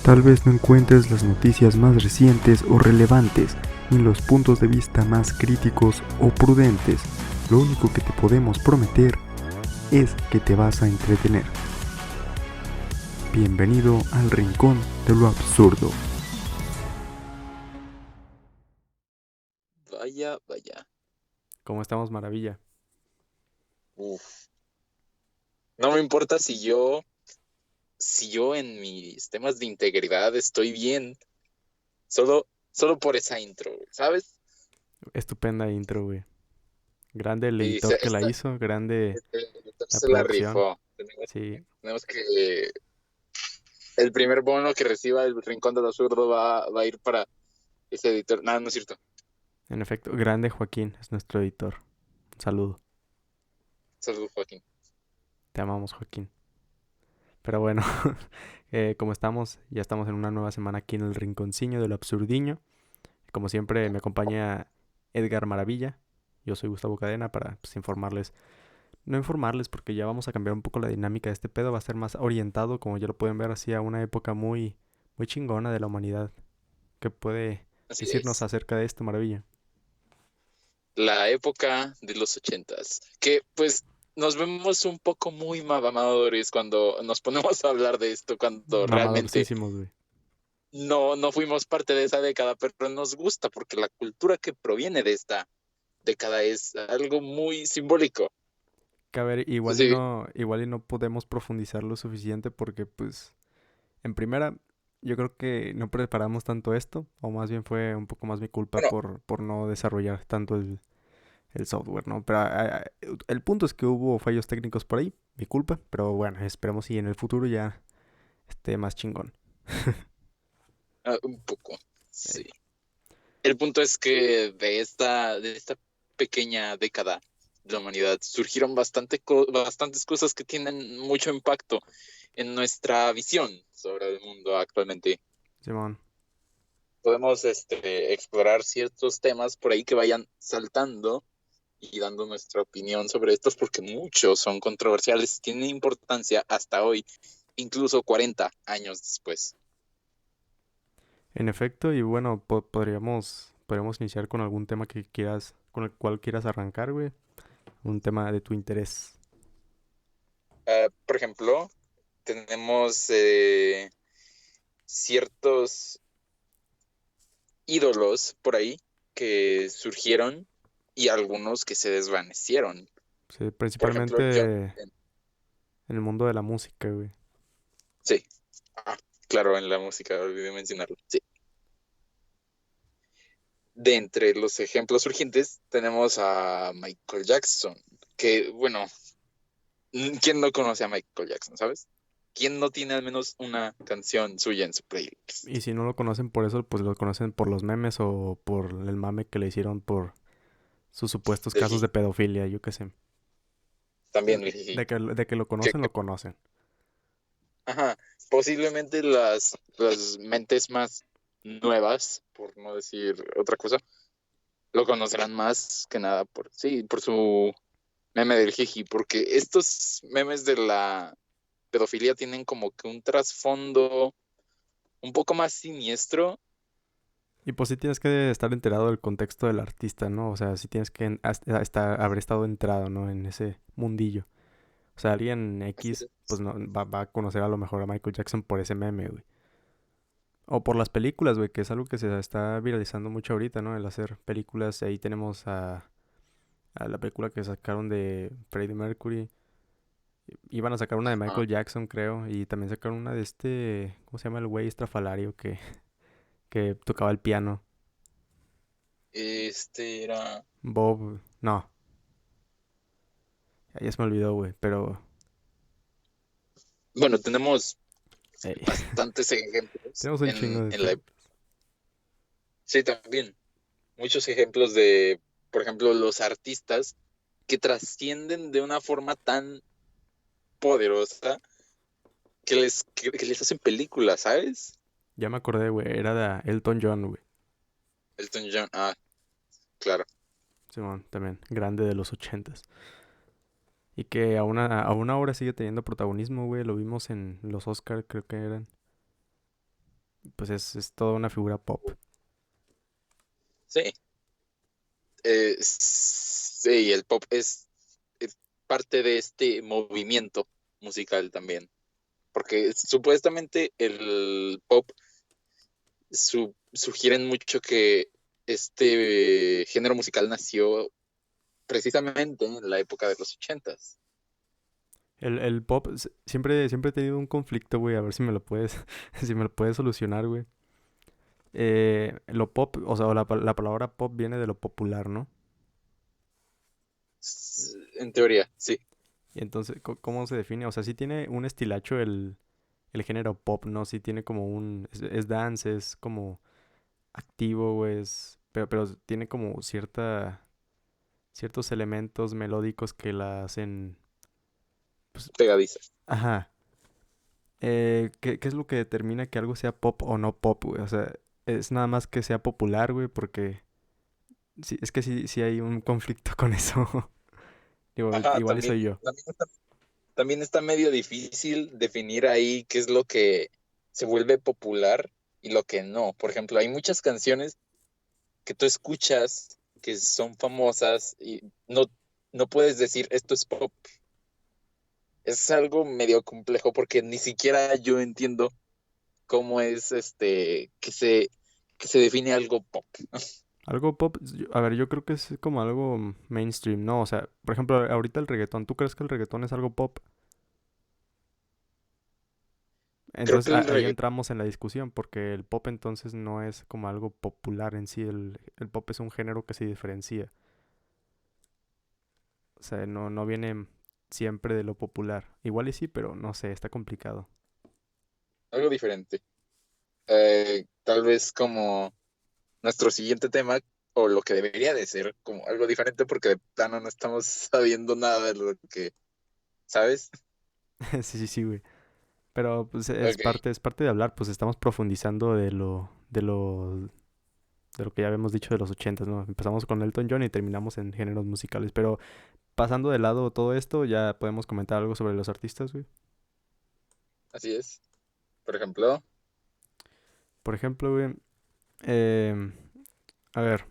Tal vez no encuentres las noticias más recientes o relevantes, ni los puntos de vista más críticos o prudentes. Lo único que te podemos prometer es que te vas a entretener. Bienvenido al rincón de lo absurdo. Vaya, vaya. ¿Cómo estamos, maravilla? Uf. No me importa si yo en mis temas de integridad estoy bien. Solo por esa intro, ¿sabes? Estupenda intro, güey. Grande el Y editor que la hizo, grande el editor la se la producción. rifó. Sí, Tenemos que el primer bono que reciba el Rincón del Absurdo va a ir para ese editor. Nada, no es cierto. en efecto, grande Joaquín es nuestro editor. Un saludo. Saludos, Joaquín. Te amamos, Joaquín. Pero bueno, como estamos, ya estamos en una nueva semana aquí en el rinconcillo del absurdiño. Como siempre, me acompaña Edgar Maravilla. Yo soy Gustavo Cadena para pues, informarles. No informarles porque ya vamos a cambiar un poco la dinámica de este pedo. Va a ser más orientado, como ya lo pueden ver, así a una época muy, muy chingona de la humanidad. ¿Qué puede Así decirnos es. acerca de esto, Maravilla? La época de los 80s. Que pues nos vemos un poco muy mamadores cuando nos ponemos a hablar de esto, cuando realmente Mamadorcísimos, güey. no fuimos parte de esa década, pero nos gusta porque la cultura que proviene de esta década es algo muy simbólico. Que a ver, Sí, igual y no podemos profundizar lo suficiente porque, pues, en primera, yo creo que no preparamos tanto esto, o más bien fue un poco más mi culpa bueno, por no desarrollar tanto el software, ¿no? Pero el punto es que hubo fallos técnicos por ahí, mi culpa, pero bueno, esperemos si en el futuro ya esté más chingón. un poco, sí. Ey. El punto es que de esta pequeña década de la humanidad surgieron bastantes cosas que tienen mucho impacto en nuestra visión sobre el mundo actualmente. Simón, Podemos explorar ciertos temas por ahí que vayan saltando y dando nuestra opinión sobre estos porque muchos son controversiales, tienen importancia hasta hoy, incluso 40 años después. en efecto, y bueno, podríamos iniciar con algún tema que quieras, con el cual quieras arrancar, güey. Un tema de tu interés. Por ejemplo, tenemos ciertos ídolos por ahí que surgieron y algunos que se desvanecieron. Sí, Por ejemplo, John principalmente Lennon. en el mundo de la música, güey. Sí, ah, claro, en la música, olvidé mencionarlo. Sí. De entre los ejemplos urgentes tenemos a Michael Jackson, que bueno, ¿quién no conoce a Michael Jackson, sabes? ¿Quién no tiene al menos una canción suya en su playlist? Y si no lo conocen por eso, pues lo conocen por los memes o por el mame que le hicieron por sus supuestos Del casos de Gigi. pedofilia, yo qué sé. También el Gigi. De que lo Que, conocen, que- lo conocen. ajá, posiblemente las mentes más nuevas, por no decir otra cosa, lo conocerán más que nada por su meme del Gigi, porque estos memes de la pedofilia tienen como que un trasfondo un poco más siniestro. Y pues sí tienes que estar enterado del contexto del artista, ¿no? O sea, sí tienes que haber estado enterado, ¿no? En ese mundillo. O sea, alguien Así X, pues es. no, va a conocer a lo mejor a Michael Jackson por ese meme, güey. O por las películas, güey, que es algo que se está viralizando mucho ahorita, ¿no? El hacer películas. Ahí tenemos a la película que sacaron de Freddie Mercury. Iban a sacar una de Ajá. Michael Jackson, creo. Y también sacaron una de este. ¿Cómo se llama el güey estrafalario que tocaba el piano? Este era. Bob. No, ya se me olvidó, güey. Pero. Bueno, tenemos Ey, bastantes ejemplos tenemos un chingo de en la. ejemplos. Sí, también. Muchos ejemplos de, por ejemplo, los artistas que trascienden de una forma tan poderosa que les hacen películas, ¿sabes? Ya me acordé, güey. Era de Elton John, güey. Elton John, claro. Simón, también. Grande de los ochentas. Y que aún ahora sigue teniendo protagonismo, güey. Lo vimos en los Oscar, creo que eran. pues es toda una figura pop. Sí, sí, el pop es parte de este movimiento musical también, porque supuestamente el pop sugieren mucho que este género musical nació precisamente en la época de los ochentas. El pop, siempre he tenido un conflicto, güey, a ver si me lo puedes, si me lo puedes solucionar, güey. Lo pop, o sea, la palabra pop viene de lo popular, ¿no? En teoría, sí. Y entonces, ¿cómo se define? O sea, sí tiene un estilacho el género pop, ¿no? Sí tiene como es dance, es como activo, güey, pero tiene como ciertos elementos melódicos que la hacen, pues, Pegadiza. ajá. ¿Qué es lo que determina que algo sea pop o no pop, güey? O sea, es nada más que sea popular, güey, porque sí, es que sí hay un conflicto con eso. Digo, Ajá, igual y soy yo. también está medio difícil definir ahí qué es lo que se vuelve popular y lo que no. Por ejemplo, hay muchas canciones que tú escuchas que son famosas y no puedes decir esto es pop. Es algo medio complejo porque ni siquiera yo entiendo cómo es que se define algo pop. Algo pop, a ver, yo creo que es como algo mainstream, ¿no? O sea, por ejemplo, ahorita el reggaetón, ¿tú crees que el reggaetón es algo pop? Creo Entonces que el ahí reggaetón, entramos en la discusión, porque el pop entonces no es como algo popular en sí, el pop es un género que se diferencia. O sea, no viene siempre de lo popular. Igual y sí, pero no sé, está complicado. algo diferente. Tal vez como nuestro siguiente tema, o lo que debería de ser, como algo diferente, porque de plano no estamos sabiendo nada de lo que, ¿sabes? Sí, güey. Pero pues Ok, es parte de hablar, pues estamos profundizando de lo que ya habíamos dicho de los ochentas, ¿no? Empezamos con Elton John y terminamos en géneros musicales. Pero pasando de lado todo esto, ya podemos comentar algo sobre los artistas, güey. así es. Por ejemplo, Por ejemplo, güey, em, a ver,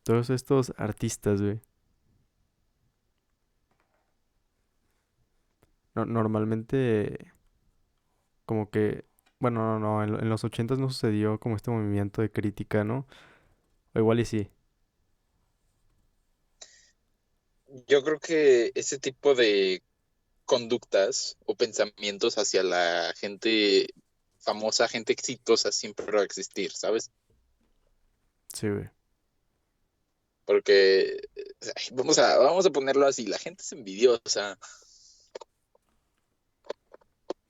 todos estos artistas, güey, normalmente como que, bueno, en los ochentas no sucedió como este movimiento de crítica, ¿no? O igual y sí. yo creo que ese tipo de conductas o pensamientos hacia la gente famosa, gente exitosa, siempre va a existir, ¿sabes? Sí, güey. Porque vamos a ponerlo así, la gente es envidiosa.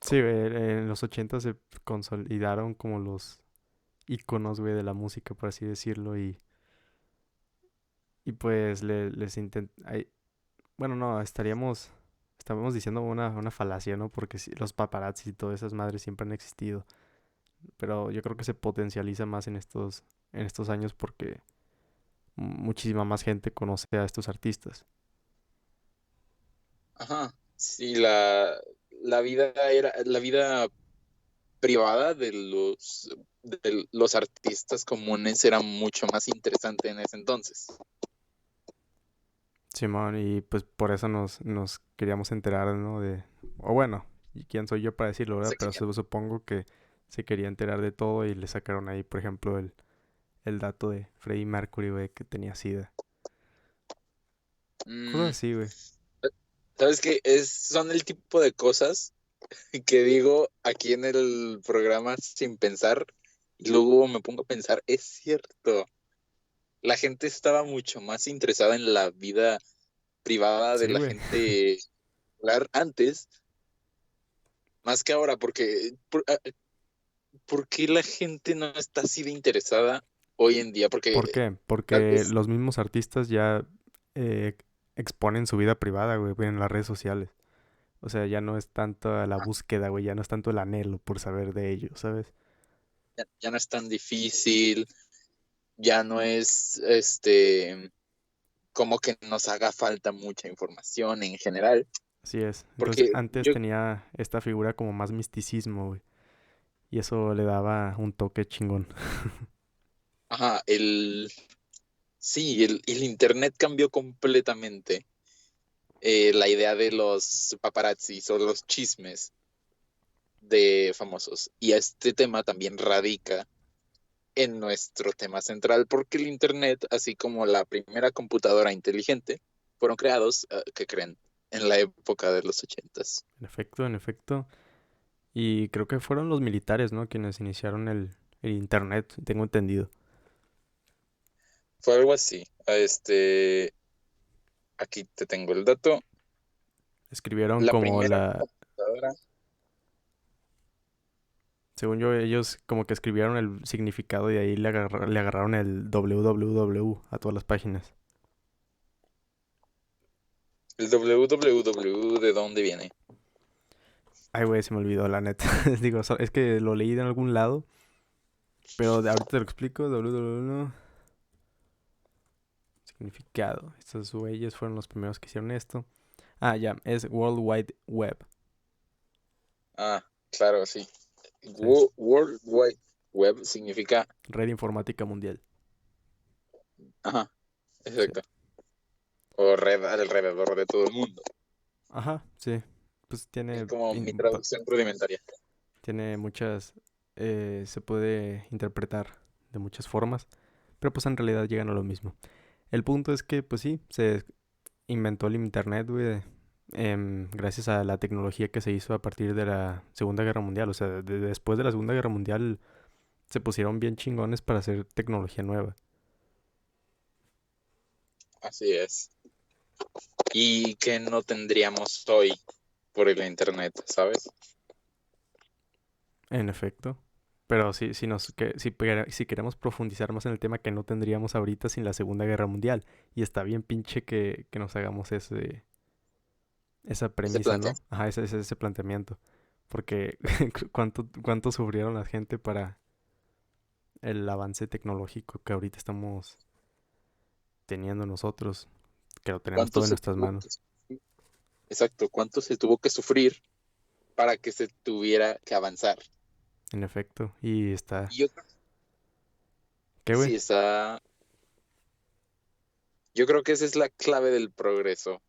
Sí, güey, en los ochentas se consolidaron como los íconos, güey, de la música, por así decirlo, y pues les intentan... Bueno, no, estaríamos diciendo una falacia, ¿no? Porque sí, los paparazzi y todas esas madres siempre han existido, pero yo creo que se potencializa más en estos años porque muchísima más gente conoce a estos artistas. Ajá. Sí, la vida privada de los artistas comunes era mucho más interesante en ese entonces. Simón, y pues por eso nos queríamos enterar, ¿no? O bueno, y quién soy yo para decirlo, ¿verdad? Se Pero querían. supongo que se quería enterar de todo y le sacaron ahí, por ejemplo, el dato de Freddie Mercury, güey, que tenía SIDA. Cosas Mm, así, güey. ¿Sabes qué? Son el tipo de cosas que digo aquí en el programa sin pensar y luego me pongo a pensar, es cierto, la gente estaba mucho más interesada en la vida privada de Sí, la güey. gente popular antes, más que ahora, porque ¿por qué la gente no está así de interesada hoy en día? ¿Por Porque qué? tal Porque vez, los mismos artistas ya eh, exponen su vida privada, güey, en las redes sociales. O sea, ya no es tanto la búsqueda, güey, ya no es tanto el anhelo por saber de ellos, ¿sabes? ya no es tan difícil, ya no es como que nos haga falta mucha información en general, Así es. Entonces, porque antes yo, tenía esta figura como más misticismo, güey. y eso le daba un toque chingón. Ajá, sí, el internet cambió completamente la idea de los paparazzis o los chismes de famosos. Y este tema también radica en nuestro tema central, porque el internet, así como la primera computadora inteligente, fueron creados, ¿qué creen? En la época de los ochentas. En efecto, en efecto. Y creo que fueron los militares, ¿no? Quienes iniciaron el internet, tengo entendido. Fue algo así. Aquí te tengo el dato. Escribieron La como primera la... computadora, Según yo, ellos como que escribieron el significado y ahí le agarraron el www a todas las páginas. el www, ¿de dónde viene? Ay, güey, se me olvidó, la neta. Digo, es que lo leí de algún lado, pero ahorita te lo explico. Www, significado. Estos güeyes fueron los primeros que hicieron esto. Ah, ya, es World Wide Web. Ah, claro, sí. Sí, World Wide Web significa, Red Informática Mundial. ajá, Sí. exacto, o red alrededor de todo el mundo. Ajá, sí. Pues Es como mi traducción rudimentaria. tiene muchas... se puede interpretar de muchas formas, pero pues en realidad llegan a lo mismo. El punto es que, pues sí, se inventó el internet, güey, gracias a la tecnología que se hizo a partir de la Segunda Guerra Mundial. O sea, después de la Segunda Guerra Mundial se pusieron bien chingones para hacer tecnología nueva. Así es. Y que no tendríamos hoy por el internet, ¿sabes? En efecto. Pero sí, si queremos profundizar más en el tema que no tendríamos ahorita sin la Segunda Guerra Mundial. Y está bien pinche que nos hagamos esa Ese premisa, plantea. ¿no? Ajá, ese planteamiento. Porque cuánto sufrieron la gente para el avance tecnológico que ahorita estamos teniendo nosotros, que lo tenemos ¿Cuánto todo en se nuestras tuvo manos. que sufrir? Exacto, ¿cuánto se tuvo que sufrir para que se tuviera que avanzar? En efecto. Y está... Y yo creo ¿Qué, que güey? sí está. Yo creo que esa es la clave del progreso.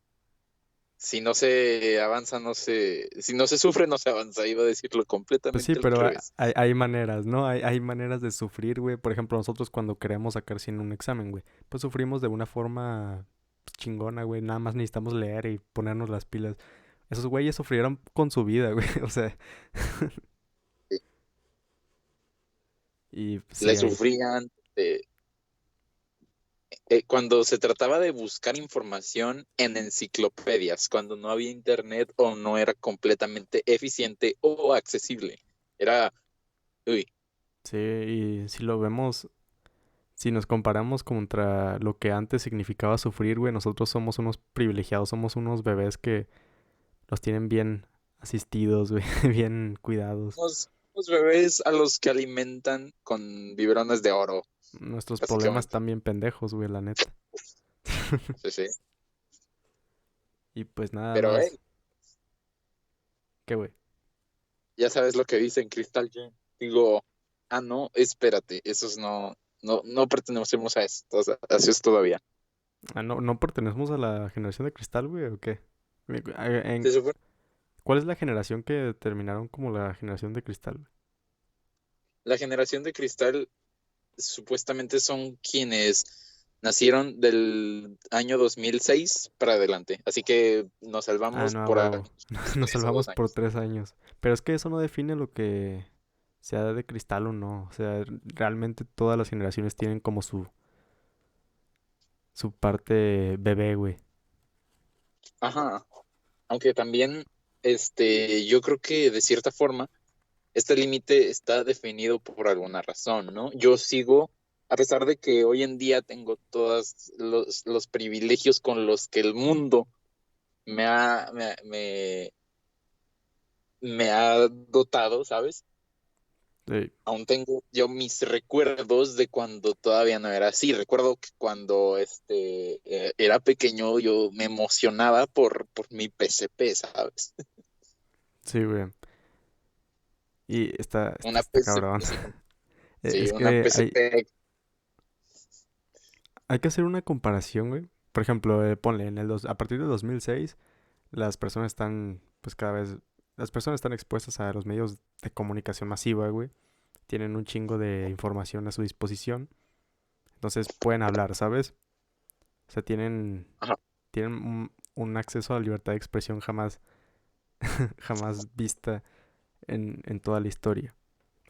Si no se avanza, si no se sufre, no se avanza. Iba a decirlo Pues sí, completamente al pero revés. hay maneras, ¿no? Hay maneras de sufrir, güey. Por ejemplo, nosotros cuando queremos sacar 100 en un examen, güey, pues sufrimos de una forma pues, chingona, güey. Nada más necesitamos leer y ponernos las pilas. Esos güeyes sufrieron con su vida, güey. O sea, Sí. y Le sí, hay... sufrían. Cuando se trataba de buscar información en enciclopedias, cuando no había internet o no era completamente eficiente o accesible. Era, uy, Sí, y si lo vemos, si nos comparamos contra lo que antes significaba sufrir, güey, nosotros somos unos privilegiados, somos unos bebés que los tienen bien asistidos, güey, bien cuidados. unos bebés a los que alimentan con biberones de oro, Nuestros problemas básicamente. también pendejos, güey, la neta. Sí, sí. Y pues nada Pero, más. ¿Qué, güey? ya sabes lo que dice en Crystal Gem. Digo, no, espérate, esos no pertenecemos a esto, o sea, a esos todavía. Ah, ¿no pertenecemos a la generación de cristal, güey, o qué? Se supone ¿Cuál es la generación que terminaron como la generación de cristal, güey? la generación de cristal supuestamente son quienes nacieron del año 2006 para adelante. Así que nos Ah, salvamos no, a por huevo. unos Nos 3 o 2 salvamos por años. 3 años. Pero es que eso no define lo que sea de cristal o no. O sea, realmente todas las generaciones tienen como su parte bebé, güey. Ajá. Aunque también, yo creo que de cierta forma, este límite está definido por alguna razón, ¿no? Yo sigo, a pesar de que hoy en día tengo todos los privilegios con los que el mundo me ha, me ha dotado, ¿sabes? Sí. Aún tengo yo mis recuerdos de cuando todavía no era así. Recuerdo que cuando era pequeño yo me emocionaba por mi PSP, ¿sabes? Sí, güey. Y Una está PSP, cabrón. sí, sí, Es una que PSP. hay que hacer una comparación, güey. Por ejemplo, ponle, a partir de 2006, las personas están, pues cada vez, las personas están expuestas a los medios de comunicación masiva, güey. Tienen un chingo de información a su disposición. Entonces pueden hablar, ¿sabes? O sea, Ajá, tienen un acceso a la libertad de expresión jamás vista en toda la historia.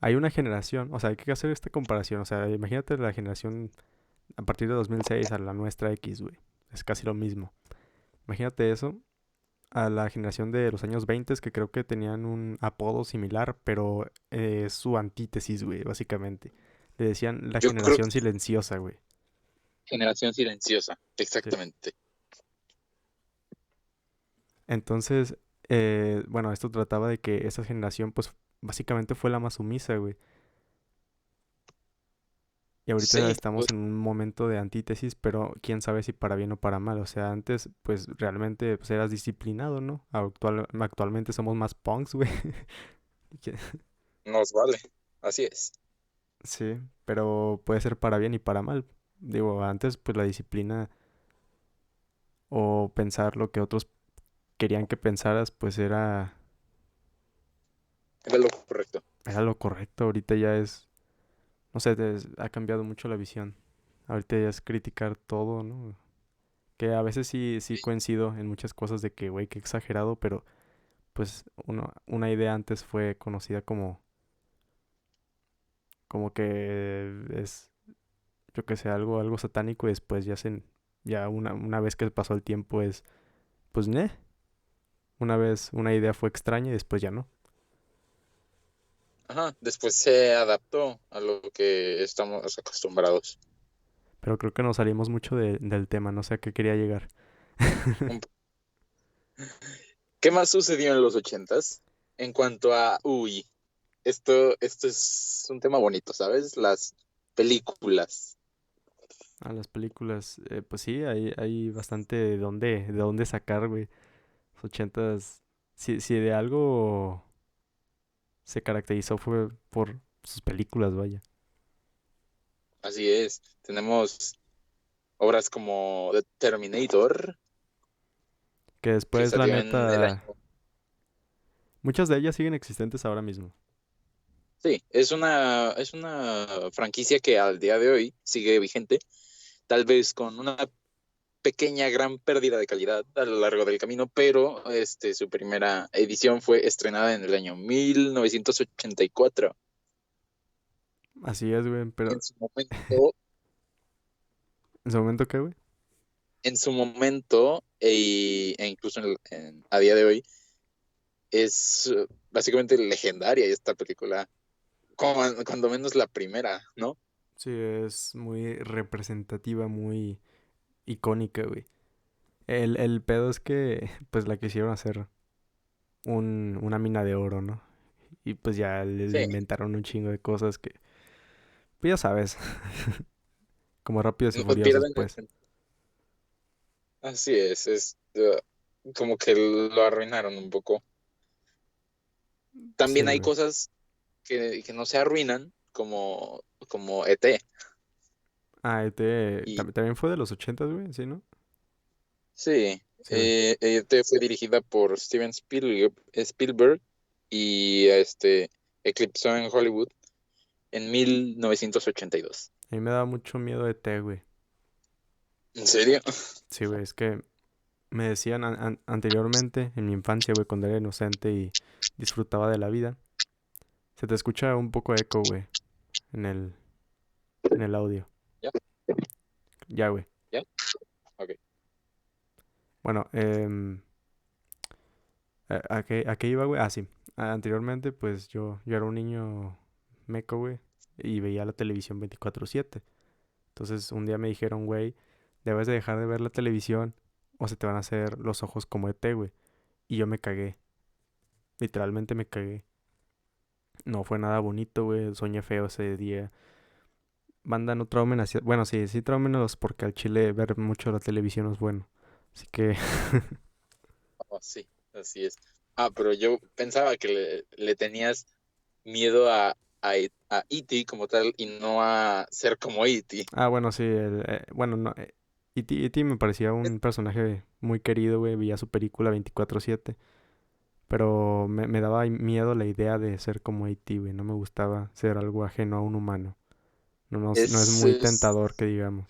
Hay una generación, o sea, hay que hacer esta comparación. O sea, imagínate la generación a partir de 2006 a la nuestra X, güey. Es casi lo mismo. Imagínate eso a la generación de los años 20 que creo que tenían un apodo similar, pero es su antítesis, güey, básicamente. Le decían la yo creo que generación silenciosa, güey. generación silenciosa, Sí. exactamente. Entonces, bueno, esto trataba de que esa generación, pues, básicamente fue la más sumisa, güey. Y ahorita Sí, estamos pues en un momento de antítesis, pero quién sabe si para bien o para mal. O sea, antes, pues, realmente, pues, eras disciplinado, ¿no? Actualmente somos más punks, güey. Que- nos vale, así es. Sí, pero puede ser para bien y para mal. Digo, antes, pues, la disciplina o pensar lo que otros querían que pensaras, pues, Era lo correcto. era lo correcto. Ahorita ya es, no sé, ha cambiado mucho la visión. Ahorita ya es criticar todo, ¿no? Que a veces sí coincido en muchas cosas de que, güey, qué exagerado, pero pues una idea antes fue conocida como que es, yo que sé, algo satánico y después ya una vez que pasó el tiempo es, pues, una vez una idea fue extraña y después ya no. Ajá, después se adaptó a lo que estamos acostumbrados. Pero creo que nos salimos mucho del tema, no sé a qué quería llegar. Un ¿Qué más sucedió en los ochentas? En cuanto a, uy, esto es un tema bonito, ¿sabes? Las películas. A las películas, pues sí, hay bastante de dónde sacar, güey. Los ochentas, si de algo se caracterizó fue por sus películas, vaya. Así es. Tenemos obras como The Terminator, Que que después, la salió en el neta, año. muchas de ellas siguen existentes ahora mismo. Sí, es una franquicia que al día de hoy sigue vigente, tal vez con una pequeña, gran pérdida de calidad a lo largo del camino, pero su primera edición fue estrenada en el año 1984. Así es, güey, pero En su momento, ¿en su momento qué, güey? e incluso a día de hoy, es básicamente legendaria esta película, cuando menos la primera, ¿no? Sí, es muy representativa, muy icónica, güey. El pedo es que, pues, la quisieron hacer una mina de oro, ¿no? Y pues ya le Sí, inventaron un chingo de cosas que, pues ya sabes, como Rápidos y no Furiosos, pierden pues. así es como que lo arruinaron un poco. También Sí, hay güey. cosas que no se arruinan, como ET. Ah, Y también fue de los ochentas, güey, ¿sí, no? sí, Sí, güey. ET fue dirigida por Steven Spielberg y eclipsó en Hollywood en 1982. A mí me da mucho miedo ET, güey. ¿En serio? Sí, güey, es que me decían anteriormente, en mi infancia, güey, cuando era inocente y disfrutaba de la vida. Se te escucha un poco eco, güey, en el audio. ¿Ya? Ya, güey. ¿Ya? Ok. Bueno, ¿a qué iba, güey? Ah, sí. Anteriormente, pues yo era un niño meco, güey, y veía la televisión 24/7. Entonces, un día me dijeron, güey, debes de dejar de ver la televisión o se te van a hacer los ojos como ET, güey. Y yo me cagué. Literalmente me cagué. No fue nada bonito, güey. Soñé feo ese día. Banda, no traumen así. Bueno, sí traumenos porque al chile ver mucho la televisión no es bueno. Así que, Oh, sí, así es. Ah, pero yo pensaba que le tenías miedo a E.T. como tal y no a ser como E.T. Ah, bueno, sí, bueno, no, E.T. me parecía un personaje muy querido, güey, veía su película 24/7, pero me daba miedo la idea de ser como E.T., güey, no me gustaba ser algo ajeno a un humano, no es Es, muy es, tentador que digamos.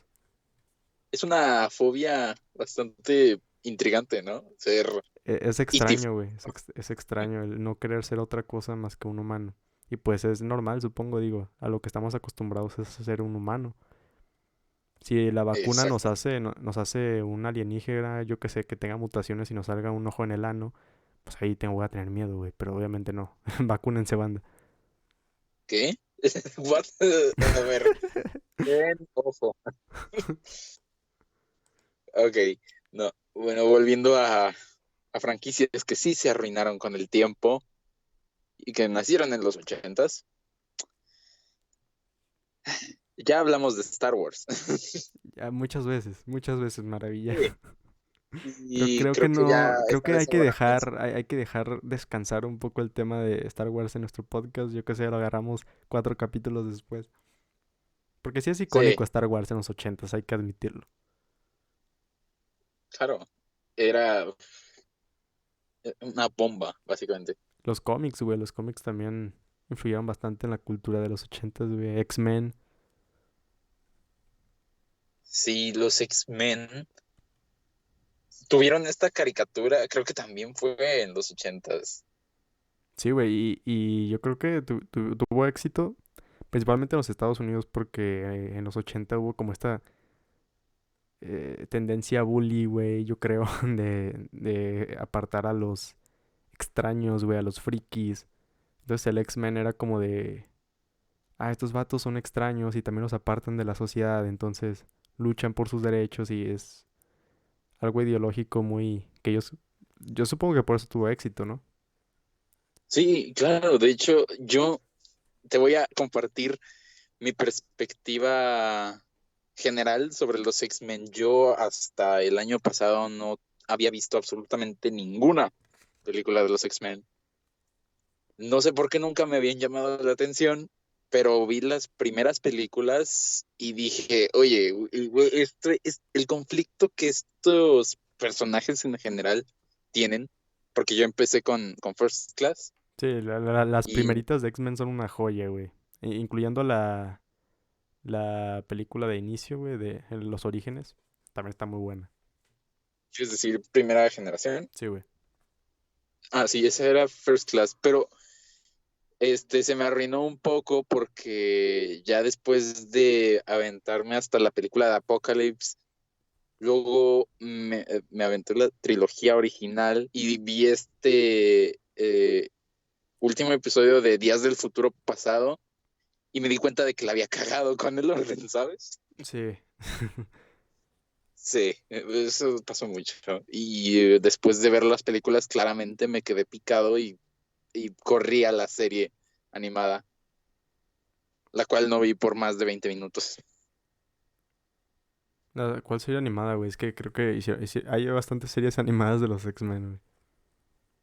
es una fobia bastante intrigante, ¿no? Ser Es E.T. extraño, güey, es extraño el no querer ser otra cosa más que un humano. Y pues es normal, supongo, digo, a lo que estamos acostumbrados es a ser un humano. Si la vacuna Exacto. nos hace un alienígena, yo que sé, que tenga mutaciones y nos salga un ojo en el ano, pues ahí voy a tener miedo, güey. Pero obviamente no. Vacúnense, banda. ¿Qué? What? A ver, ojo. Ok, no. Bueno, volviendo a franquicias que sí se arruinaron con el tiempo y que nacieron en los 80s. Ya hablamos de Star Wars. Ya muchas veces, maravilla. Sí. Pero Y creo que ya creo esta que vez sobradamente. hay que dejar descansar un poco el tema de Star Wars en nuestro podcast. Yo que sé, lo agarramos 4 capítulos después. Porque sí es Sí, icónico Star Wars en los 80s, hay que admitirlo. claro. Era una bomba, básicamente. Los cómics, güey, los cómics también influyeron bastante en la cultura de los 80s, güey. X-Men. Sí, los X-Men tuvieron esta caricatura, creo que también fue en los 80s. Sí, güey, y yo creo que tuvo éxito, principalmente en los Estados Unidos, porque en los 80 hubo como esta tendencia bully, güey, yo creo, de apartar a los extraños, güey, a los frikis. Entonces el X-Men era como de, ah, estos vatos son extraños y también los apartan de la sociedad, entonces luchan por sus derechos y es algo ideológico muy, que yo supongo que por eso tuvo éxito, ¿no? Sí, claro, de hecho, yo te voy a compartir mi perspectiva general sobre los X-Men. Yo hasta el año pasado no había visto absolutamente ninguna película de los X-Men. No sé por qué nunca me habían llamado la atención, pero vi las primeras películas y dije, oye, este es el conflicto que estos personajes en general tienen, porque yo empecé con First Class Sí, las y primeritas de X-Men son una joya, güey. Incluyendo la película de inicio, güey, de los orígenes. También está muy buena. es decir, primera generación. Sí, güey. Ah, sí, esa era First Class, pero se me arruinó un poco porque ya después de aventarme hasta la película de Apocalypse, luego me aventé la trilogía original y vi último episodio de Días del Futuro Pasado y me di cuenta de que la había cagado con el orden, ¿sabes? Sí. Sí, eso pasó mucho. Y después de ver las películas, claramente me quedé picado y corrí a la serie animada, la cual no vi por más de 20 minutos. ¿Cuál serie animada, güey? Es que creo que hay bastantes series animadas de los X-Men, güey.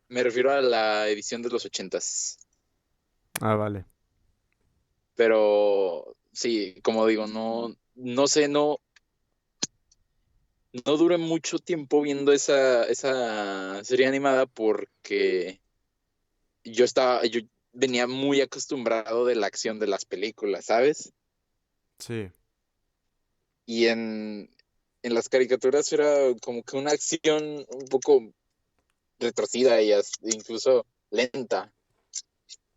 Me refiero a la edición de los 80s. Ah, vale. Pero sí, como digo, no sé, no duré mucho tiempo viendo esa serie animada porque yo venía muy acostumbrado de la acción de las películas, ¿sabes? Sí. Y en las caricaturas era como que una acción un poco retorcida y incluso lenta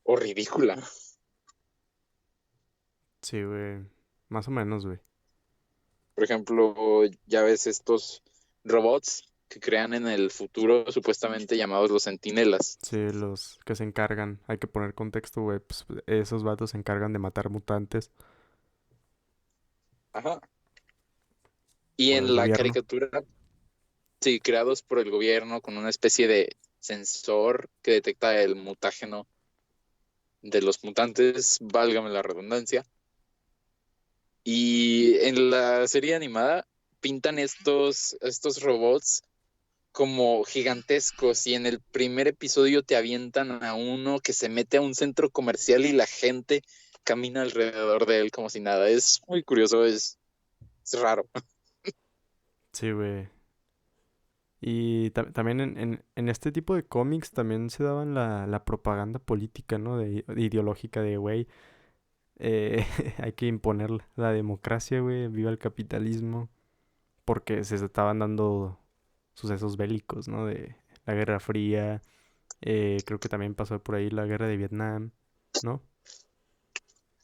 o ridícula. Sí, güey. Más o menos, güey. Por ejemplo, ya ves estos robots que crean en el futuro, supuestamente llamados los centinelas. Sí, los que se encargan. Hay que poner contexto, güey. Pues esos vatos se encargan de matar mutantes Ajá. Y por el en la gobierno. caricatura, sí, creados por el gobierno con una especie de sensor que detecta el mutágeno de los mutantes, válgame la redundancia. Y en la serie animada pintan estos robots como gigantescos y en el primer episodio te avientan a uno que se mete a un centro comercial y la gente camina alrededor de él como si nada. Es muy curioso, es raro. Sí, güey. Y también en este tipo de cómics también se daban la propaganda política, ¿no? De ideológica de, güey, hay que imponer la democracia, güey, viva el capitalismo, porque se estaban dando sucesos bélicos, ¿no? De la Guerra Fría, creo que también pasó por ahí la Guerra de Vietnam, ¿no?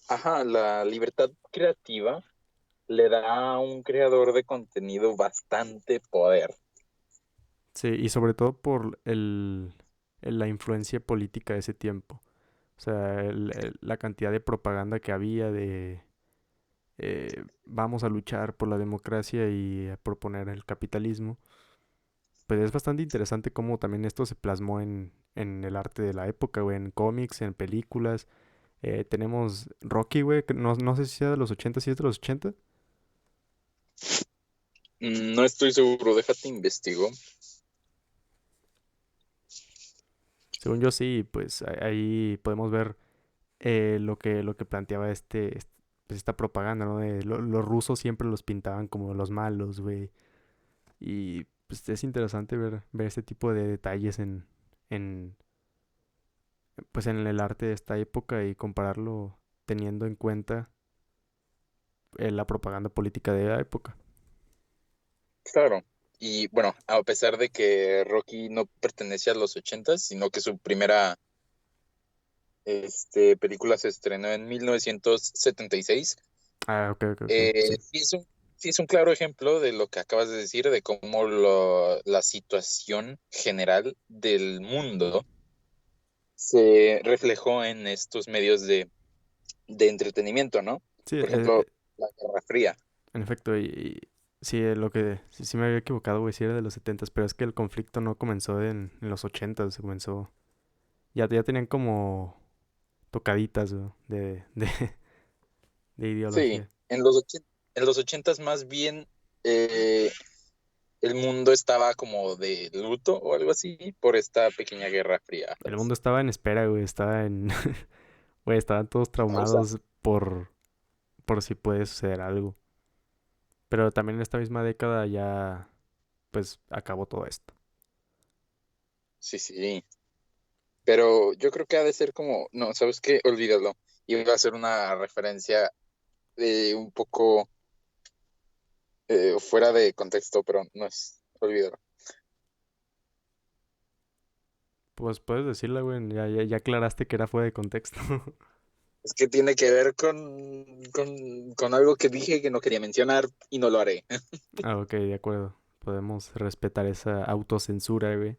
Ajá, la libertad creativa le da a un creador de contenido bastante poder. Sí, y sobre todo por la influencia política de ese tiempo. O sea, la cantidad de propaganda que había de vamos a luchar por la democracia y a proponer el capitalismo. Pues es bastante interesante cómo también esto se plasmó en el arte de la época, güey, en cómics, en películas. Tenemos Rocky, güey, que no sé si sea de los 80, si es de los 80. No estoy seguro, déjate investigo. Según yo sí, pues ahí podemos ver lo que planteaba pues esta propaganda, ¿no? De los rusos siempre los pintaban como los malos, güey. Y pues es interesante ver este tipo de detalles en, pues en el arte de esta época y compararlo teniendo en cuenta la propaganda política de la época. Claro. Y bueno, a pesar de que Rocky no pertenece a los 80, sino que su primera película se estrenó en 1976. Ah, ok, ok, ok. Sí. Sí es un claro ejemplo de lo que acabas de decir, de cómo la situación general del mundo se reflejó en estos medios de entretenimiento, ¿no? Sí, Por ejemplo, la Guerra Fría. en efecto, y sí, sí me había equivocado, güey, sí era de los 70, pero es que el conflicto no comenzó en los 80, se comenzó, ya tenían como tocaditas, güey, de Sí, ideología. en los 80 más bien eh, el mundo estaba como de luto o algo así por esta pequeña Guerra Fría, El ¿sabes? mundo estaba en espera, güey, güey, estaban todos Pausa. traumados por si puede suceder algo. Pero también en esta misma década ya, pues, acabó todo esto. Sí, sí. Pero yo creo que ha de ser como, no, ¿sabes qué? Olvídalo. Iba a ser una referencia un poco fuera de contexto, pero no es, olvídalo. Pues puedes decirla, güey, ya aclaraste que era fuera de contexto. Es que tiene que ver con algo que dije que no quería mencionar y no lo haré. Ah, ok, de acuerdo. Podemos respetar esa autocensura, güey.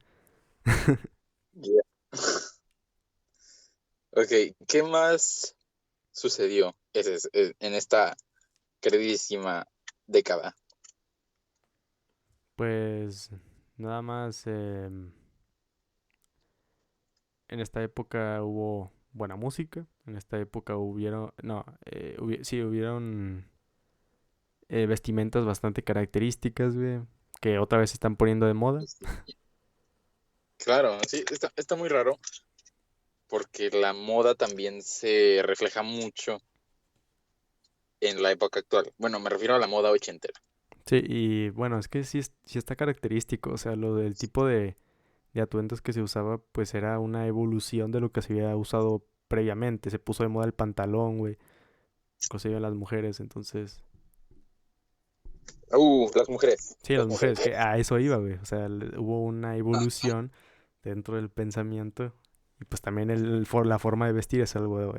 Yeah. Ok, ¿qué más sucedió en esta queridísima década? Pues nada más en esta época hubo buena música. En esta época hubieron, no, sí, hubieron vestimentas bastante características, güey, que otra vez se están poniendo de moda. Claro, sí, está muy raro porque la moda también se refleja mucho en la época actual. Bueno, me refiero a la moda ochentera. Sí, y bueno, es que sí, sí está característico, o sea, lo del tipo de atuendos que se usaba, pues era una evolución de lo que se había usado previamente. Se puso de moda el pantalón, güey, inclusive en las mujeres, entonces... Las mujeres, Sí, las las mujeres, mujeres. que a eso iba, güey. O sea, hubo una evolución dentro del pensamiento y pues también la forma de vestir es algo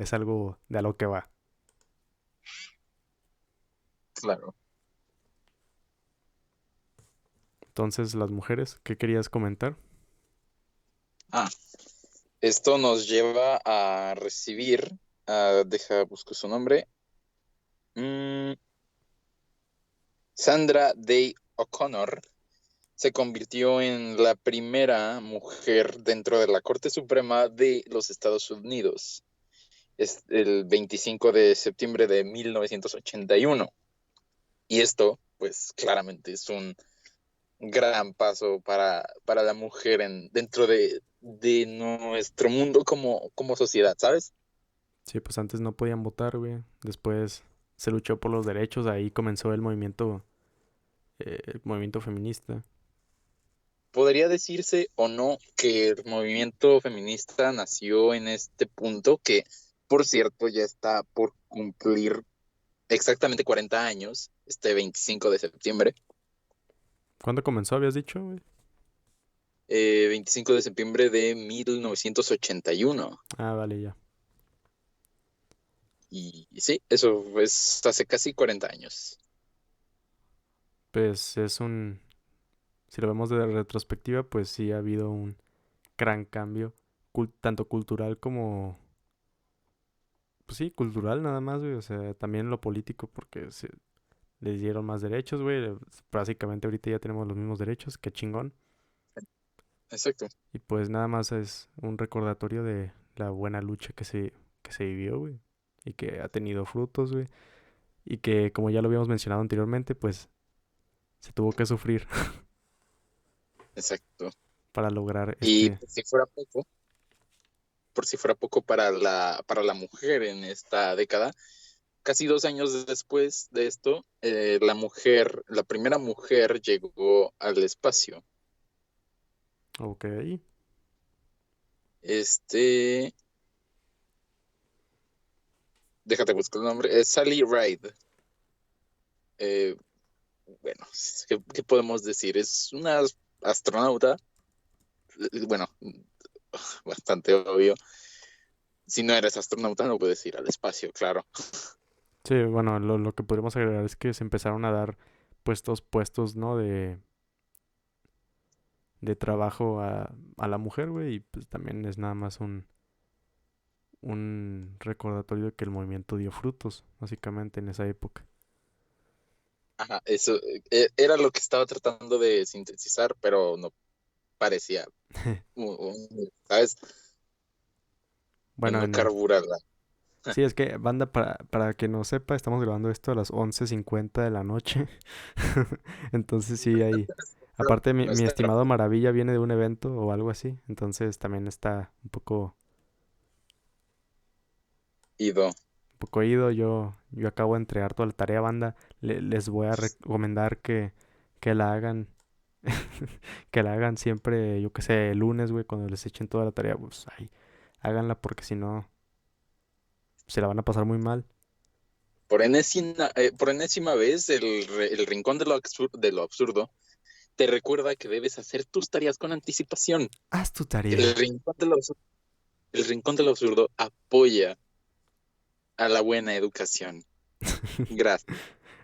de a lo que va. Claro. Entonces, las mujeres, ¿qué querías comentar? Ah, esto nos lleva a recibir, deja, busco su nombre, mm, Sandra Day O'Connor se convirtió en la primera mujer dentro de la Corte Suprema de los Estados Unidos. Es el 25 de septiembre de 1981. Y esto, pues claramente es un gran paso para la mujer dentro de nuestro mundo como sociedad, ¿sabes? Sí, pues antes no podían votar, güey. Después se luchó por los derechos, ahí comenzó el movimiento feminista. Podría decirse o no que el movimiento feminista nació en este punto, que por cierto ya está por cumplir exactamente 40 años, este 25 de septiembre. ¿Cuándo comenzó, habías dicho, güey? 25 de septiembre de 1981. Ah, vale, ya. Y sí, eso es hace casi 40 años. Pues si lo vemos de retrospectiva, pues sí ha habido un gran cambio, tanto cultural como, pues sí, cultural nada más, güey. O sea, también lo político, porque les dieron más derechos, güey. Básicamente ahorita ya tenemos los mismos derechos, qué chingón. Exacto. Y pues nada más es un recordatorio de la buena lucha que se vivió, güey. Y que ha tenido frutos, güey. Y que, como ya lo habíamos mencionado anteriormente, pues se tuvo que sufrir Exacto. para lograr Y este... por si fuera poco para la mujer en esta década, casi 2 años después de esto, la primera mujer llegó al espacio. Ok. Este, déjate buscar el nombre, es Sally Ride. Eh, bueno, ¿qué podemos decir? Es una astronauta, bueno, bastante obvio. Si no eres astronauta, no puedes ir al espacio, claro. Sí, bueno, lo que podríamos agregar es que se empezaron a dar puestos, ¿no? De trabajo a la mujer, güey. Y pues también es nada más un recordatorio de que el movimiento dio frutos, básicamente, en esa época. Ajá, eso era lo que estaba tratando de sintetizar, pero no parecía, ¿sabes? Bueno, No carburarla. sí, es que, banda, para que no sepa, estamos grabando esto a las 11:50 de la noche. Entonces sí, hay... Aparte, No mi está estimado Maravilla viene de un evento o algo así. Entonces también está ido. un poco ido. Yo acabo de entregar toda la tarea, banda. Les voy a recomendar que la hagan. Que la hagan siempre, yo qué sé, el lunes, güey, cuando les echen toda la tarea. Pues ahí, háganla porque si no, se la van a pasar muy mal. Por enésima vez, el rincón de lo absurdo te recuerda que debes hacer tus tareas con anticipación. Haz tu El tarea. rincón de lo absurdo, el rincón de lo absurdo apoya a la buena educación. Gracias.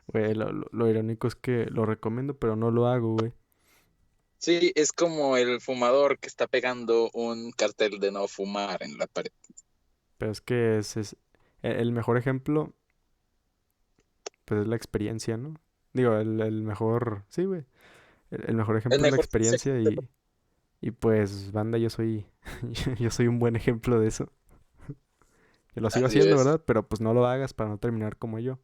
Güey, lo irónico es que lo recomiendo, pero no lo hago, güey. Sí, es como el fumador que está pegando un cartel de no fumar en la pared. Pero es que el mejor ejemplo, pues es la experiencia, ¿no? Digo, el mejor, sí, güey. El mejor El ejemplo es la mejor consejo. experiencia y pues, banda, yo soy, yo soy un buen ejemplo de eso. Yo lo sigo Así haciendo, es. ¿verdad? Pero pues no lo hagas para no terminar como yo.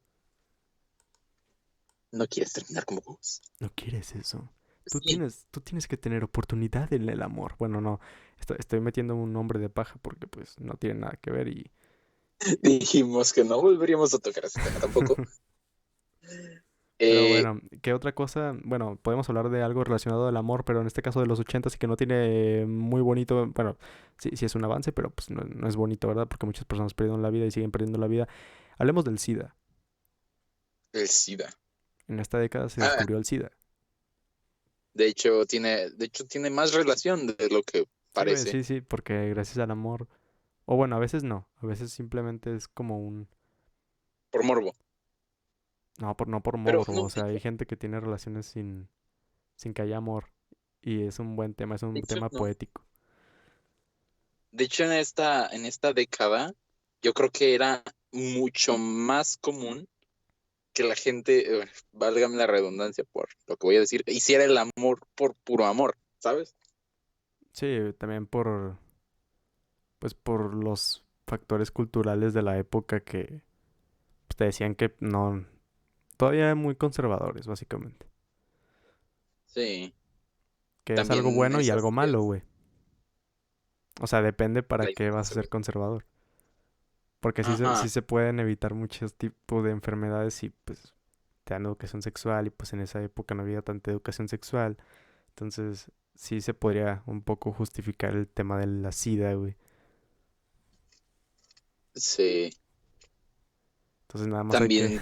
No quieres terminar como vos. No quieres eso. Sí, Tú tienes que tener oportunidad en el amor. Bueno, no, estoy metiendo un nombre de paja porque pues no tiene nada que ver y... dijimos que no volveríamos a tocar ese tema tampoco. Pero Eh, bueno, ¿qué otra cosa? Bueno, podemos hablar de algo relacionado al amor, pero en este caso de los 80 y que no tiene muy bonito, bueno, sí, sí es un avance, pero pues no es bonito, ¿verdad? Porque muchas personas perdieron la vida y siguen perdiendo la vida. Hablemos del SIDA. el SIDA. En esta década se Ah, descubrió el SIDA. de hecho tiene más relación de lo que Sí, güey, parece. sí, sí, porque gracias al amor, o bueno, a veces no, a veces simplemente es como Por morbo. no por Pero morbo, no, o sea, hay gente que tiene relaciones sin que haya amor y es un buen tema, es de un hecho tema no. poético. De hecho, en esta década, yo creo que era mucho más común que la gente, válgame la redundancia por lo que voy a decir, hiciera el amor por puro amor, ¿sabes? Sí, también pues por los factores culturales de la época que pues, te decían que no, todavía muy conservadores, básicamente. Sí. que es algo también bueno y algo esas malo, ideas, güey. O sea, depende para la qué vas a influencia, ser güey. conservador. Porque sí Ajá, se pueden evitar muchos tipos de enfermedades si pues te dan educación sexual y pues en esa época no había tanta educación sexual. Entonces sí se podría un poco justificar el tema de la sida, güey. sí. Entonces nada más hay que... También,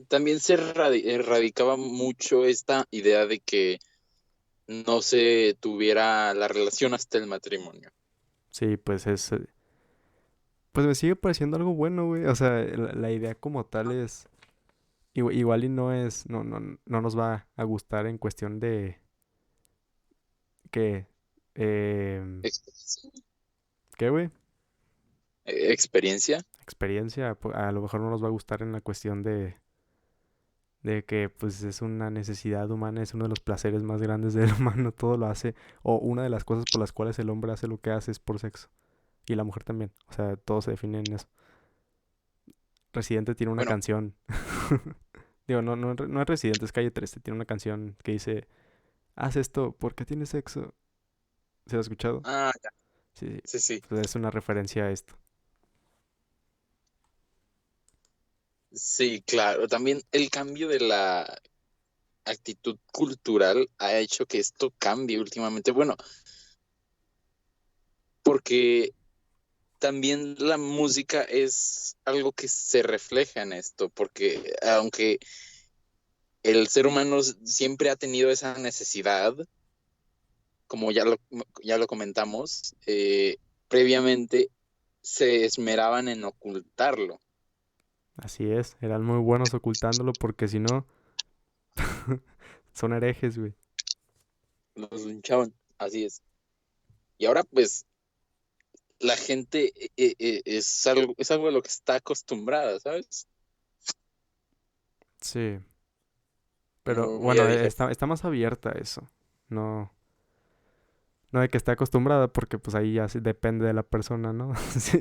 también se erradicaba mucho esta idea de que no se tuviera la relación hasta el matrimonio. Sí, pues es... Pues me sigue pareciendo algo bueno, güey. O sea, la idea como tal es... Igual y no es... No nos va a gustar en cuestión de... ¿Qué? Experiencia. ¿Qué, güey? Experiencia. Experiencia. A lo mejor no nos va a gustar en la cuestión de que pues es una necesidad humana, es uno de los placeres más grandes del humano, todo lo hace, o una de las cosas por las cuales el hombre hace lo que hace es por sexo, y la mujer también, o sea, todo se define en eso. Residente tiene una Bueno, canción, digo, no es Residente, es Calle 13, tiene una canción que dice, haz esto porque tienes sexo, ¿se lo has escuchado? ya, Sí, sí, sí, sí. pues es una referencia a esto. Sí, claro. También el cambio de la actitud cultural ha hecho que esto cambie últimamente. Bueno, porque también la música es algo que se refleja en esto, porque aunque el ser humano siempre ha tenido esa necesidad, como ya lo comentamos, previamente se esmeraban en ocultarlo. Así es, eran muy buenos ocultándolo porque si no, son herejes, güey. Los linchaban, así es. Y ahora pues la gente es algo a lo que está acostumbrada, ¿sabes? Sí, pero Como ya bueno, dije. está más abierta a eso. No, no de que esté acostumbrada, porque pues ahí ya sí depende de la persona, ¿no? Sí,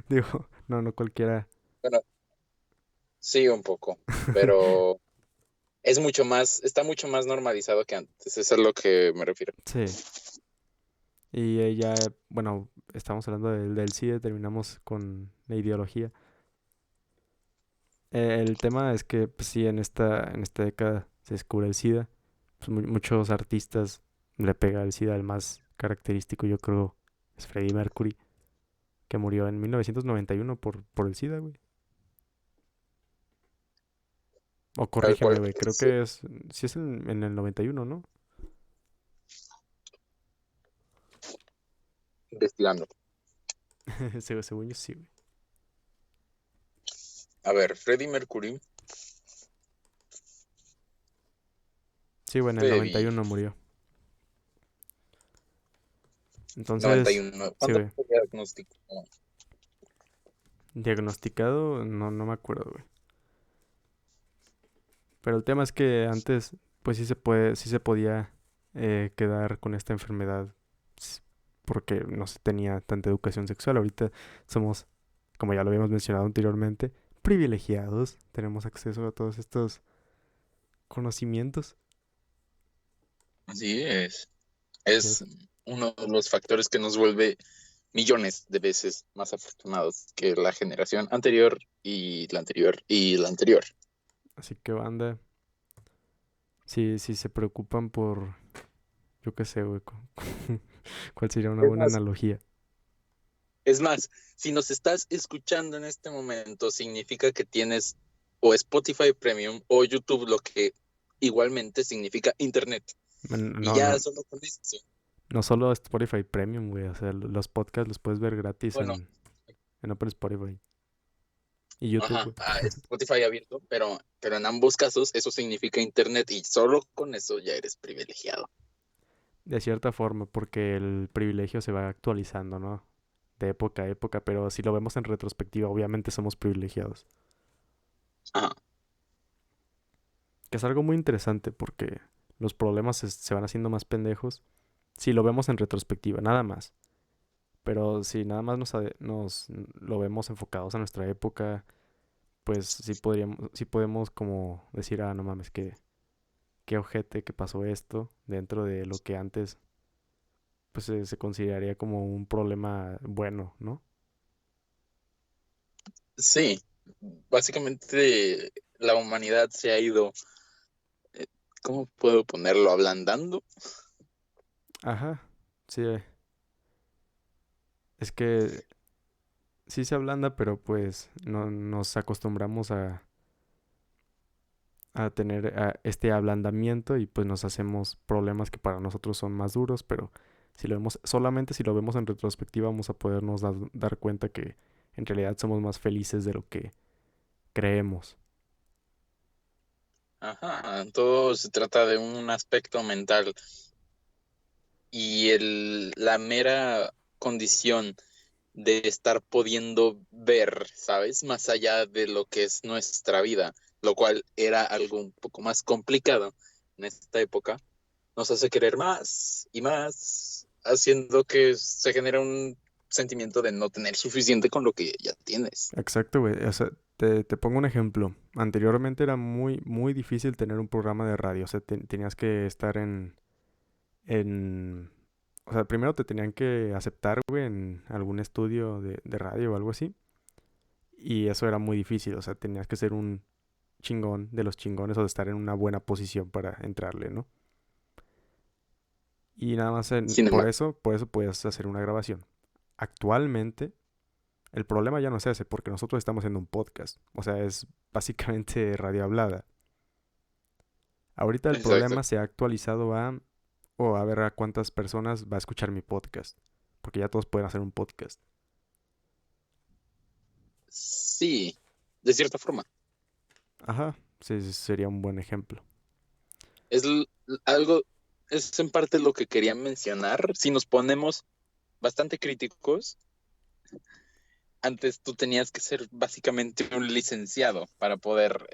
digo, no cualquiera. Bueno, sí, un poco, pero es mucho más, está mucho más normalizado que antes, eso es a lo que me refiero. Sí. Y ya, bueno, estamos hablando del SIDA, terminamos con la ideología. El tema es que, pues sí, en esta década se descubre el SIDA. Pues, muchos artistas le pega el SIDA. El más característico, yo creo, es Freddie Mercury, que murió en 1991 por el SIDA, güey. O Tal corrígeme, cual, güey, creo sí, que es, sí es en el 91, ¿no? investigando. Según yo sí, güey. A ver, Freddie Mercury, Sí, güey, en el Freddie, 91 murió. Entonces, 91, sí, ¿cuándo güey. fue diagnóstico? Diagnosticado, no me acuerdo, güey. Pero el tema es que antes, pues sí se podía quedar con esta enfermedad s- porque no se tenía tanta educación sexual. Ahorita somos, como ya lo habíamos mencionado anteriormente, privilegiados. Tenemos acceso a todos estos conocimientos. Así es. Así Es es. uno de los factores que nos vuelve millones de veces más afortunados que la generación anterior y la anterior y la anterior. Así que banda, si se preocupan por, yo qué sé, güey, ¿cuál sería una Es buena más, analogía? es más, si nos estás escuchando en este momento, significa que tienes o Spotify Premium o YouTube, lo que igualmente significa Internet. Y No, ya solo con eso. no solo Spotify Premium, güey, o sea, los podcasts los puedes ver gratis Bueno, en Open Spotify y YouTube, ajá, güey. Spotify abierto, pero en ambos casos eso significa Internet y solo con eso ya eres privilegiado. De cierta forma, porque el privilegio se va actualizando, ¿no? De época a época, pero si lo vemos en retrospectiva, obviamente somos privilegiados. Ajá, Que es algo muy interesante porque los problemas se van haciendo más pendejos si lo vemos en retrospectiva, nada más. Pero si nada más nos lo vemos enfocados a nuestra época, pues sí podemos como decir, ah, no mames, qué ojete que pasó esto dentro de lo que antes pues se consideraría como un problema bueno, ¿no? Sí, básicamente la humanidad se ha ido, eh, ¿cómo puedo ponerlo? Ablandando. Ajá, sí, es que sí se ablanda, pero pues no nos acostumbramos a tener este ablandamiento y pues nos hacemos problemas que para nosotros son más duros, pero si lo vemos, solamente si lo vemos en retrospectiva vamos a podernos dar cuenta que en realidad somos más felices de lo que creemos. Ajá, todo se trata de un aspecto mental y la mera condición de estar pudiendo ver, ¿sabes? Más allá de lo que es nuestra vida, lo cual era algo un poco más complicado en esta época, nos hace querer más y más, haciendo que se genere un sentimiento de no tener suficiente con lo que ya tienes. Exacto, güey. O sea, te pongo un ejemplo. Anteriormente era muy difícil tener un programa de radio. O sea, tenías que estar en... O sea, primero te tenían que aceptar, güey, en algún estudio de radio o algo así. Y eso era muy difícil. O sea, tenías que ser un chingón de los chingones o de estar en una buena posición para entrarle, ¿no? Y nada más Sin embargo, por eso puedes hacer una grabación. Actualmente, el problema ya no es ese, porque nosotros estamos haciendo un podcast. O sea, es básicamente radio hablada. Ahorita el exacto. problema se ha actualizado o a ver a cuántas personas va a escuchar mi podcast. Porque ya todos pueden hacer un podcast. Sí, de cierta forma. Ajá, sí, sí, sería un buen ejemplo. Es algo, es en parte lo que quería mencionar. Si nos ponemos bastante críticos, antes tú tenías que ser básicamente un licenciado para poder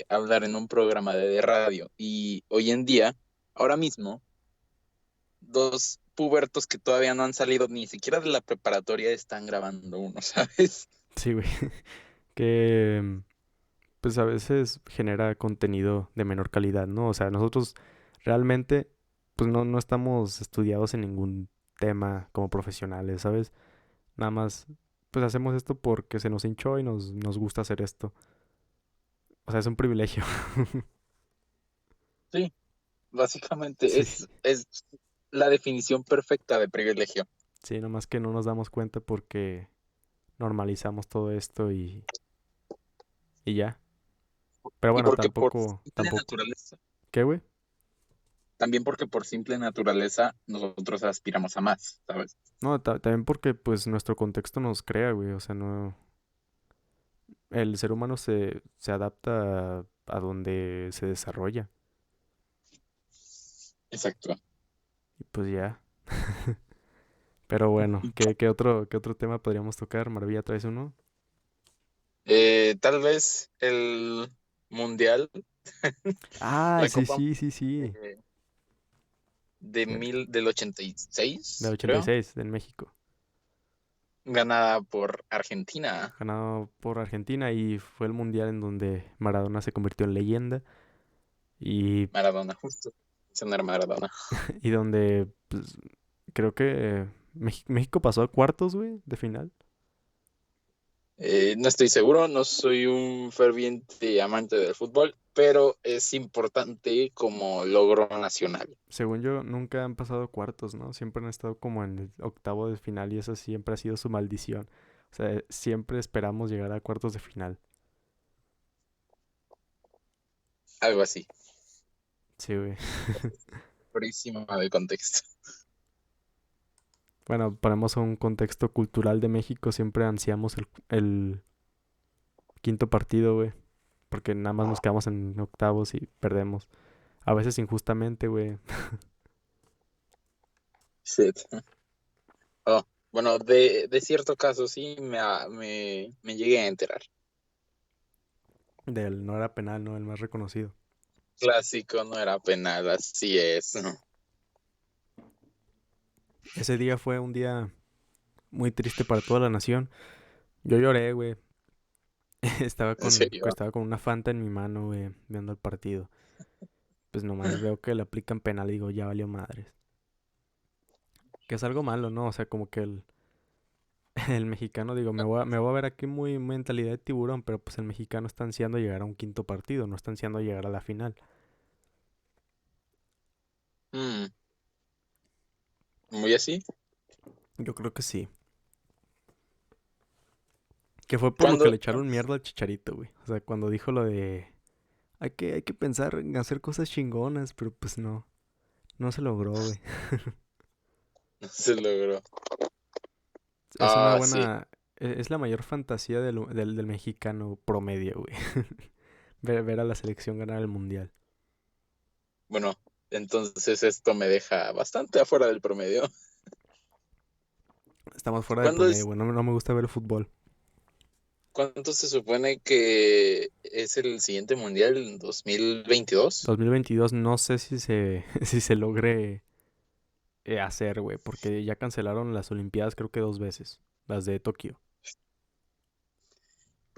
hablar en un programa de radio. Y hoy en día, ahora mismo, dos pubertos que todavía no han salido ni siquiera de la preparatoria están grabando uno, ¿sabes? Sí, güey. Que pues a veces genera contenido de menor calidad, ¿no? O sea, nosotros realmente pues no estamos estudiados en ningún tema como profesionales, ¿sabes? Nada más pues hacemos esto porque se nos hinchó y nos gusta hacer esto. O sea, es un privilegio. Sí, básicamente Sí. es la definición perfecta de privilegio. Sí, nomás que no nos damos cuenta porque normalizamos todo esto y ya. Pero Y bueno, porque por simple tampoco. naturaleza, ¿Qué, güey? también porque por simple naturaleza nosotros aspiramos a más, ¿sabes? No, también porque pues nuestro contexto nos crea, güey. O sea, no. El ser humano se adapta a donde se desarrolla. Exacto. Y pues ya. Pero bueno, qué otro tema podríamos tocar? Maravilla, ¿traes uno? Tal vez el Mundial, Ah, la sí, Copa sí, sí, sí. eh, Eh, del Del 86, creo, 86, en México. ganada por Argentina. Ganado por Argentina y fue el mundial en donde Maradona se convirtió en leyenda y, Maradona, justo. Mencionar Maradona. y donde pues, creo que México pasó a cuartos, güey, de final. No estoy seguro, no soy un ferviente amante del fútbol, pero es importante como logro nacional. Según yo, nunca han pasado a cuartos, ¿no? Siempre han estado como en el octavo de final y eso siempre ha sido su maldición. O sea, siempre esperamos llegar a cuartos de final. Algo así, Sí, güey. purísima de contexto. Bueno, ponemos un contexto cultural de México, siempre ansiamos el quinto partido, güey. Porque nada más nos quedamos en octavos y perdemos. A veces injustamente, güey. Shit. Oh, bueno, de cierto caso sí me llegué a enterar. Del no era penal, ¿no? El más reconocido. Clásico no era penal, así es. ¿No? Ese día fue un día muy triste para toda la nación. Yo lloré, güey. En serio. Estaba con una Fanta en mi mano, güey, viendo el partido. pues nomás veo que le aplican penal y digo, ya valió madres. Que es algo malo, ¿no? O sea, como que el mexicano, digo, me voy a ver aquí muy mentalidad de tiburón, pero pues el mexicano está ansiando llegar a un quinto partido, no está ansiando llegar a la final. Mm, muy así. Yo creo que sí. Que fue por lo que Cuando, le echaron mierda al Chicharito, güey. O sea, cuando dijo lo de hay que pensar en hacer cosas chingonas, pero pues no se logró, güey. se logró. Es una Sí. buena, es la mayor fantasía del mexicano promedio, güey. Ver a la selección ganar el mundial. Bueno, entonces esto me deja bastante afuera del promedio. Estamos fuera del ¿Cuándo promedio, es, güey. No me gusta ver el fútbol. cuánto se supone que es el siguiente mundial en 2022? 2022 no sé si se logre hacer, güey, porque ya cancelaron las Olimpiadas creo que 2 veces, las de Tokio.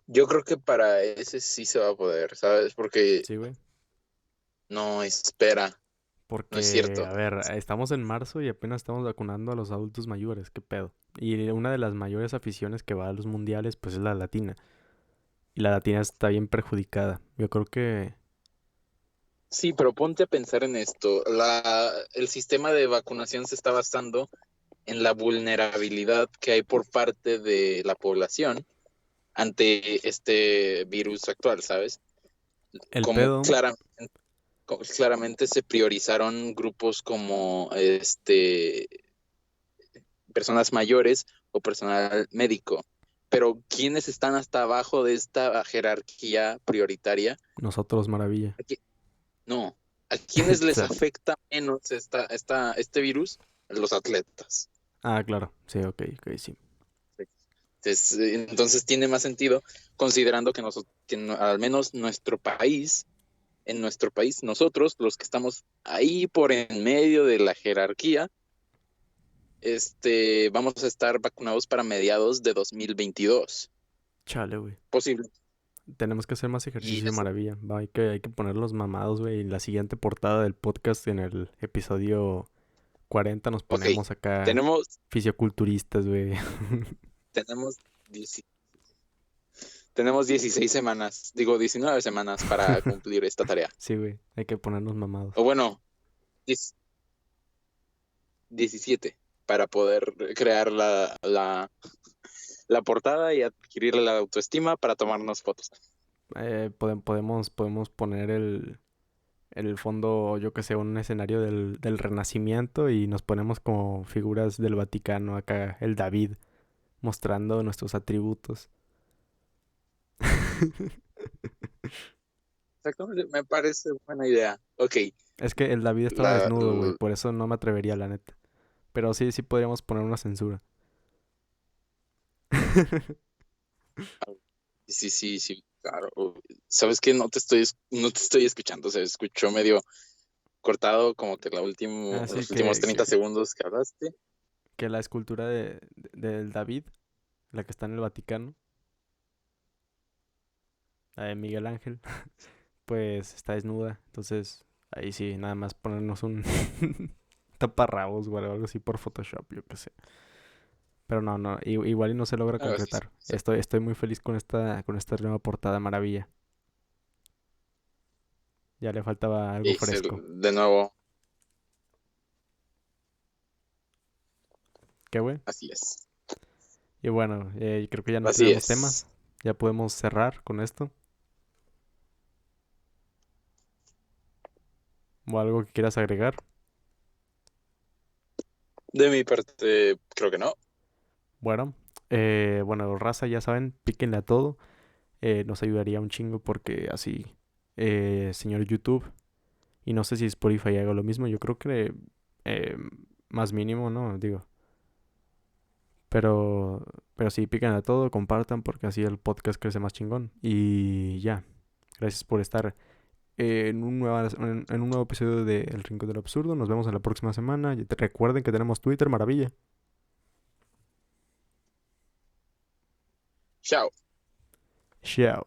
Yo creo que para ese sí se va a poder, ¿sabes? Porque Sí, güey. no, espera, no es Porque, cierto. a ver, estamos en marzo y apenas estamos vacunando a los adultos mayores, qué pedo. Y una de las mayores aficiones que va a los mundiales, pues es la latina. Y la latina está bien perjudicada. Yo creo que Sí, pero ponte a pensar en esto. El sistema de vacunación se está basando en la vulnerabilidad que hay por parte de la población ante este virus actual, ¿sabes? el Como pedo, claramente se priorizaron grupos como personas mayores o personal médico. Pero ¿quiénes están hasta abajo de esta jerarquía prioritaria? nosotros maravilla. Aquí- no, ¿a quiénes O les sea, afecta menos este virus? Los atletas. ah, claro, sí, ok, sí. Entonces tiene más sentido considerando al menos en nuestro país, nosotros, los que estamos ahí por en medio de la jerarquía, vamos a estar vacunados para mediados de 2022. Chale, güey. Posible. Tenemos que hacer más Y ejercicio, maravilla. Va, hay que ponerlos mamados, güey. En la siguiente portada del podcast, en el episodio 40, nos ok, ponemos acá tenemos, fisioculturistas, güey. tenemos, 10 tenemos 16 semanas, digo 19 semanas para cumplir esta tarea. Sí, güey, hay que ponernos mamados. O bueno, 10 17 para poder crear la portada y adquirir la autoestima para tomarnos fotos. Podemos poner el fondo, yo que sé, un escenario del Renacimiento y nos ponemos como figuras del Vaticano acá, el David, mostrando nuestros atributos. Exactamente, me parece buena idea. Ok, Es que el David estaba la, desnudo, güey, la- por eso no me atrevería, la neta. Pero sí podríamos poner una censura. sí, sí, sí, claro. ¿Sabes qué? No te estoy escuchando, se escuchó medio cortado, como que Así los últimos 30 que segundos que hablaste. la escultura del David, la que está en el Vaticano, la de Miguel Ángel, pues está desnuda. Entonces, ahí sí, nada más ponernos un taparrabos, güey, o algo así por Photoshop, yo qué sé. Pero no, igual y no se logra Ah, sí, concretar. sí. Estoy muy feliz con esta nueva portada maravilla. Ya le faltaba algo Y fresco. de nuevo, ¿Qué, güey? así es. Y bueno, creo que ya no Así tenemos temas. es. Ya podemos cerrar con esto. ¿O algo que quieras agregar? De mi parte, creo que no. Bueno, bueno, raza, ya saben, píquenle a todo. Nos ayudaría un chingo porque así, señor YouTube, y no sé si Spotify haga lo mismo, yo creo que eh, más mínimo, ¿no? Digo, pero sí, piquen a todo, compartan porque así el podcast crece más chingón. Y ya, gracias por estar en un nuevo episodio de El Rincón del Absurdo. Nos vemos en la próxima semana. Y recuerden que tenemos Twitter, maravilla. Chao. Chao.